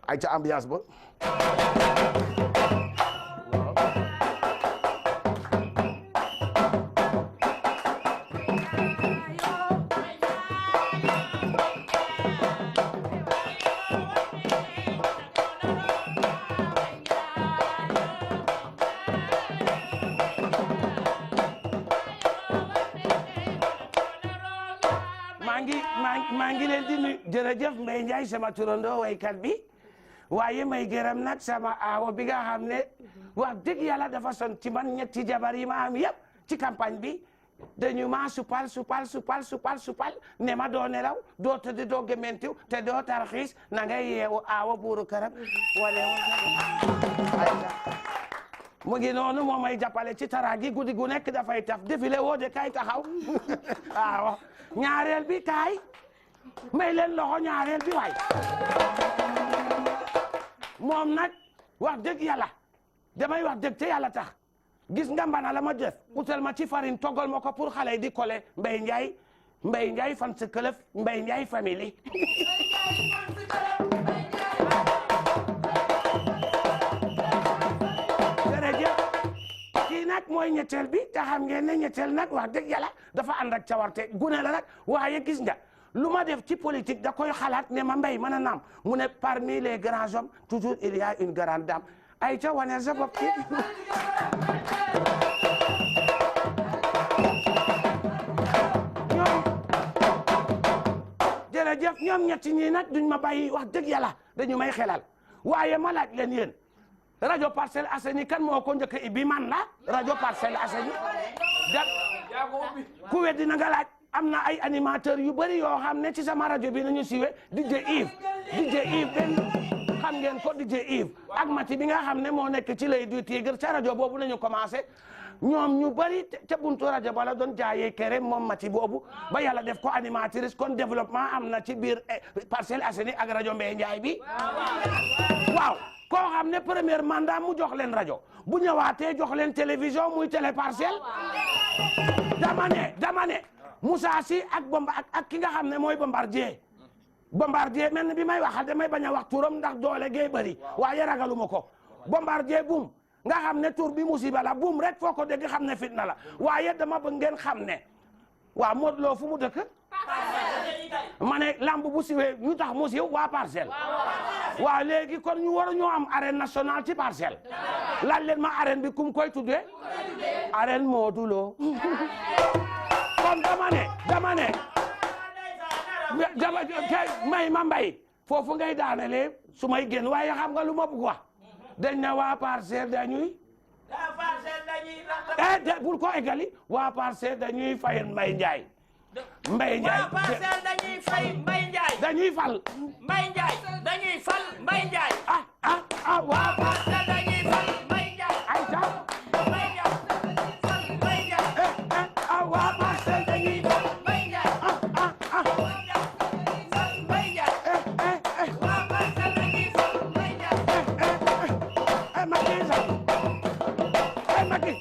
ay ca ambiance ba maa ngi leen di nuyu jërëjëf Mbaye Ndiaye sama turandoo waykat bi waaye may gërëm nag sama aawo bi nga xam ne wax dëgg yàlla dafa son ci man ñetti jabar yi ma am yëpp ci campagne bi dañu ma supal ne ma doo nelaw doo tëdd doo gémmantiw te doo tarxiis na ngay yeewu aawo buuru këram wala mu ngi noonu moo may jàppale ci tara gi guddi gu nekk dafay taf défilé woo de kay taxaw waaw ñaareel bi kaay may leen loxo ñaareel bi waay moom nag wax dëgg yàlla damay wax dëgg te yàlla tax gis nga mbana la ma def utal ma ci farine toggal ma ko pour xale yi di kole Mbaye Ndiaye fan sa këlëf Mbaye Ndiaye famille jërëjëf kii nag mooy ñetteel bi te xam ngeen ne ñetteel nag wax dëgg yàlla dafa ànd ak cawarte gune la nag waaye gis nga lu ma def ci politique da koy xalaat ne ma Mbaye mën a naam mu ne parmi les grands hommes toujours il y a une grande dame ay ca waneel sa bopp ci jërëjëf ñoom ñetti ñi nag duñ ma bàyyi wax dëgg yàlla dañu may xelal waaye ma laaj leen yéen rajo Parcelles Assainies kan moo ko njëkk a ibbi man la rajo Parcelles Assainies ku weddi na nga laaj am na ay animateur yu bëri yoo xam ne ci sama rajo bi nañu siwe DJ Yves benn xam ngeen ko DJ Yves ak Mati bi nga xam ne moo nekk ci lay du Tigre ca rajo boobu nañu commencé ñoom ñu bëri ca buntu rajo bala doon jaayee kere moom Mati boobu ba yàlla def ko animatrice kon développement am na ci biir Parcelles Assainies ak rajo Mbaye Ndiaye bi waaw koo xam ne premier mandat mu jox leen rajo bu ñëwaatee jox leen télévision muy télé Parcelles dama ne Moussa Sy ak ki nga xam ne mooy Bombardier mel ni bi may waxal damay bañ a wax turam ndax doole gee bëri waaye ragaluma ko Bombardier Boum nga xam ne tur bi musiba la Boum rek foo ko dégg xam ne fitna la waaye dama bëgg ngeen xam ne waa Modou Lo fu mu dëkk ma ne lamb bu siwee ñu tax mu siw waa Parcelles waaw léegi kon ñu war ñoo am arène nationale ci Parcelles laaj leen ma arène bi kum koy tuddee arène Modou Lo kon dama ne may ma Mbaye foofu ngay daanele su may génn waaye xam nga lu ma bëgg wax dañ ne waa Parcelles dañuy bul ko eggali waa Parcelles dañuy fay Mbaye Ndiaye waa Parcelles dañuy fay Mbaye Ndiaye dañuy fal Mbaye Ndiaye dañuy fal Mbaye Ndiaye waa Parcelles dañuy fal Mbaye Ndiaye ay ta Mbaye Ndiaye fal Mbaye Ndiaye waa Parcelles dañuy fal Mbaye Ndiaye fal Mbaye Ndiaye waa Parcelles dañuy fal Mbaye Ndiaye Macky